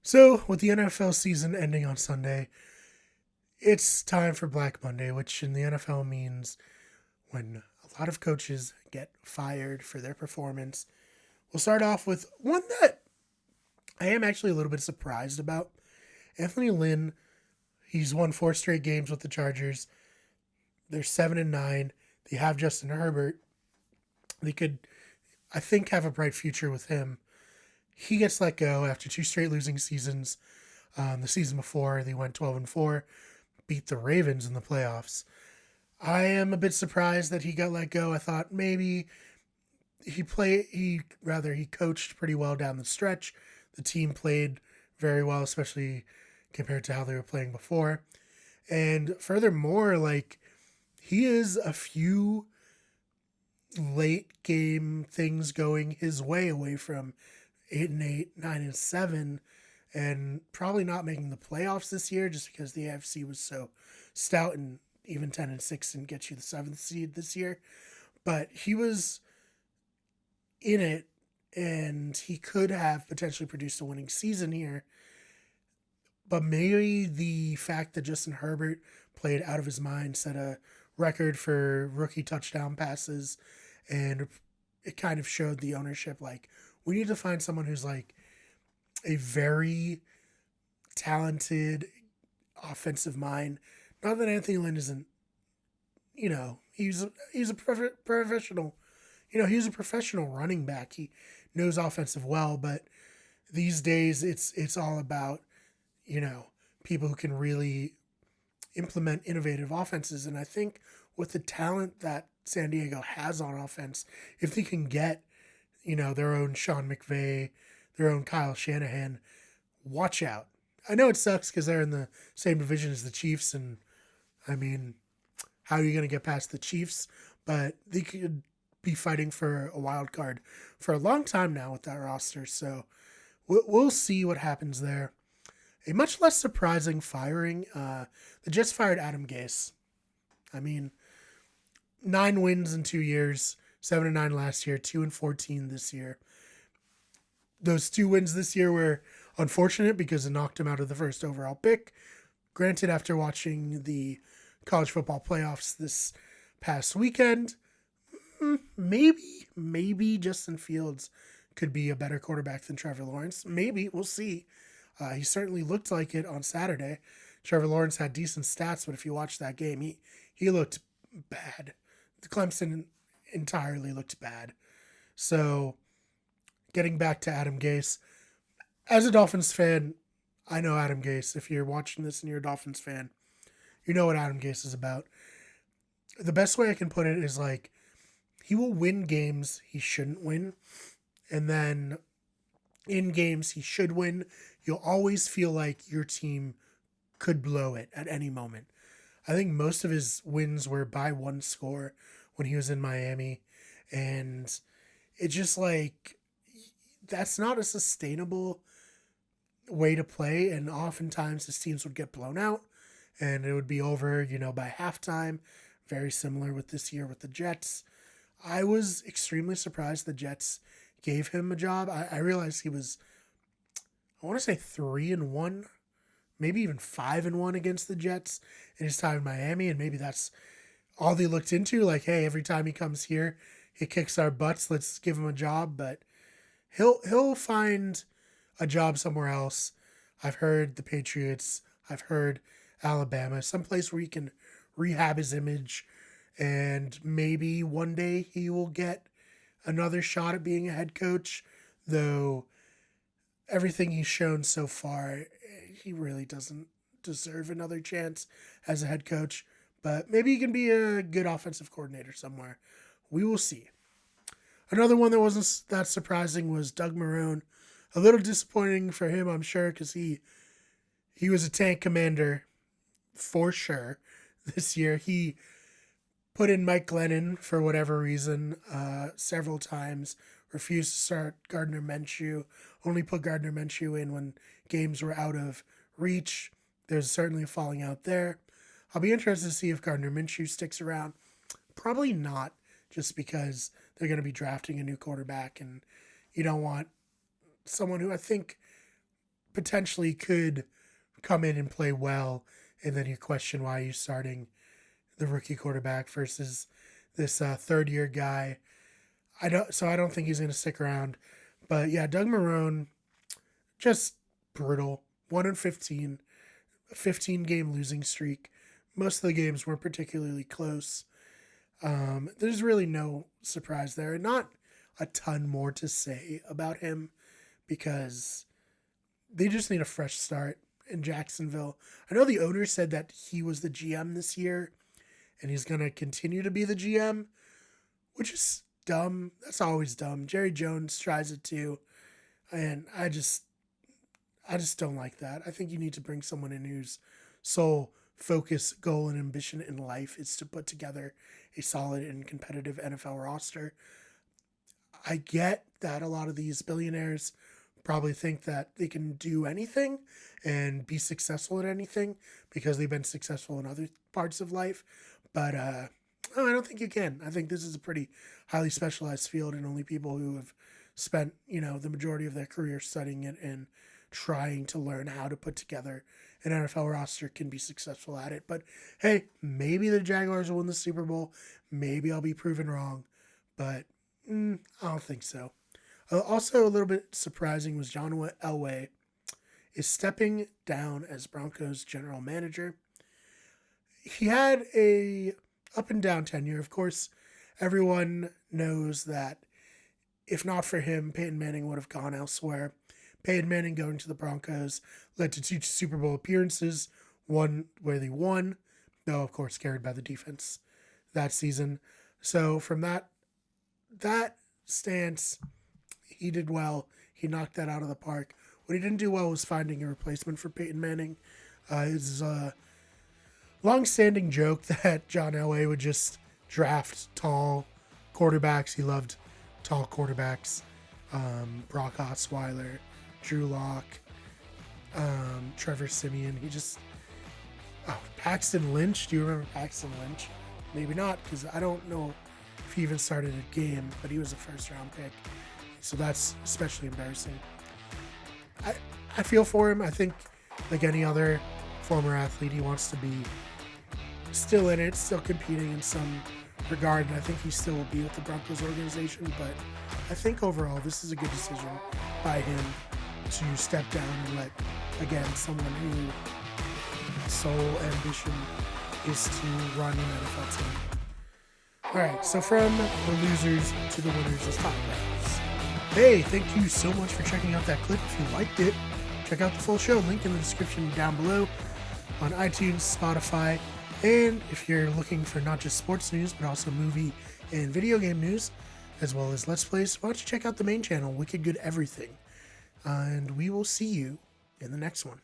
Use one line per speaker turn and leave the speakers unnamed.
So, with the NFL season ending on Sunday, it's time for Black Monday, which in the NFL means when a lot of coaches get fired for their performance. We'll start off with one that I am actually a little bit surprised about. Anthony Lynn, he's won four straight games with the Chargers. They're 7-9. They have Justin Herbert. They could, I think, have a bright future with him. He gets let go after two straight losing seasons. The season before, they went 12-4, beat the Ravens in the playoffs. I am a bit surprised that he got let go. I thought maybe he coached pretty well down the stretch. The team played very well, especially compared to how they were playing before. And furthermore, like he is a few late game things going his way away from 8-8, 9-7, and probably not making the playoffs this year just because the AFC was so stout, and even 10-6 didn't get you the seventh seed this year. But he was in it, and he could have potentially produced a winning season here. But maybe the fact that Justin Herbert played out of his mind set a record for rookie touchdown passes, and it kind of showed the ownership like we need to find someone who's like a very talented offensive mind. Not that Anthony Lynn isn't, he's a professional. He's a professional running back. He knows offensive well, but these days it's all about people who can really implement innovative offenses. And I think with the talent that San Diego has on offense, if they can get their own Sean McVay, their own Kyle Shanahan, watch out. I know it sucks because they're in the same division as the Chiefs, and I mean, how are you going to get past the Chiefs? But they could be fighting for a wild card for a long time now with that roster. So we'll see what happens there. A much less surprising firing. The Jets fired Adam Gase. I mean, 9 wins in 2 years, 7-9 last year, 2-14 this year. Those 2 wins this year were unfortunate because it knocked him out of the first overall pick. Granted, after watching the college football playoffs this past weekend, maybe Justin Fields could be a better quarterback than Trevor Lawrence. Maybe, we'll see. He certainly looked like it on Saturday. Trevor Lawrence had decent stats, but if you watch that game, he looked bad. Clemson entirely looked bad. So, getting back to Adam Gase, as a Dolphins fan, I know Adam Gase. If you're watching this and you're a Dolphins fan, you know what Adam Gase is about. The best way I can put it is like, he will win games he shouldn't win, and then in games he should win, you'll always feel like your team could blow it at any moment. I think most of his wins were by one score when he was in Miami, and it's just like that's not a sustainable way to play, and oftentimes his teams would get blown out and it would be over, by halftime. Very similar with this year with the Jets. I was extremely surprised the Jets gave him a job. I realized he was, I want to say 3-1, maybe even 5-1 against the Jets in his time in Miami, and maybe that's all they looked into. Like, hey, every time he comes here, he kicks our butts. Let's give him a job. But he'll find a job somewhere else. I've heard the Patriots. I've heard Alabama, someplace where he can rehab his image, and maybe one day he will get another shot at being a head coach, though everything he's shown so far, he really doesn't deserve another chance as a head coach. But maybe he can be a good offensive coordinator somewhere. We will see. Another one that wasn't that surprising was Doug Marrone. A little disappointing for him, I'm sure, because he was a tank commander for sure this year. He put in Mike Glennon for whatever reason several times, refused to start Gardner Minshew, only put Gardner Minshew in when games were out of reach. There's certainly a falling out there. I'll be interested to see if Gardner Minshew sticks around. Probably not, just because they're going to be drafting a new quarterback, and you don't want someone who I think potentially could come in and play well, and then you question why you're starting the rookie quarterback versus this third-year guy. I don't think he's going to stick around. But yeah, Doug Marrone, just brutal. 1-15, 15-game losing streak. Most of the games weren't particularly close. There's really no surprise there. Not a ton more to say about him because they just need a fresh start in Jacksonville. I know the owner said that he was the GM this year and he's going to continue to be the GM, which is dumb. That's always dumb. Jerry Jones tries it too. And I just don't like that. I think you need to bring someone in whose sole focus, goal, and ambition in life is to put together a solid and competitive NFL roster. I get that a lot of these billionaires probably think that they can do anything and be successful at anything because they've been successful in other parts of life. But I don't think you can. I think this is a pretty highly specialized field, and only people who have spent, the majority of their career studying it and trying to learn how to put together an NFL roster can be successful at it. But hey, maybe the Jaguars will win the Super Bowl. Maybe I'll be proven wrong, but I don't think so. Also, a little bit surprising was Jonwa Elway is stepping down as Broncos general manager. He had a up and down tenure. Of course, everyone knows that if not for him, Peyton Manning would have gone elsewhere. Peyton Manning going to the Broncos led to 2 Super Bowl appearances, one where they won, though of course carried by the defense that season. So from that stance, he did well. He knocked that out of the park. What he didn't do well was finding a replacement for Peyton Manning. It's a long-standing joke that John Elway would just draft tall quarterbacks. He loved tall quarterbacks. Brock Osweiler, Drew Lock, Trevor Siemian. Paxton Lynch. Do you remember Paxton Lynch? Maybe not, because I don't know if he even started a game, but he was a first-round pick. So that's especially embarrassing. I feel for him. I think, like any other former athlete, he wants to be still in it, still competing in some regard, and I think he still will be with the Broncos organization. But I think overall, this is a good decision by him to step down and let, again, someone whose sole ambition is to run an NFL team. All right, so from the losers to the winners, let's talk about this. Hey, thank you so much for checking out that clip. If you liked it, check out the full show. Link in the description down below on iTunes, Spotify, and if you're looking for not just sports news, but also movie and video game news, as well as Let's Plays, why don't you check out the main channel, Wicked Good Everything. And we will see you in the next one.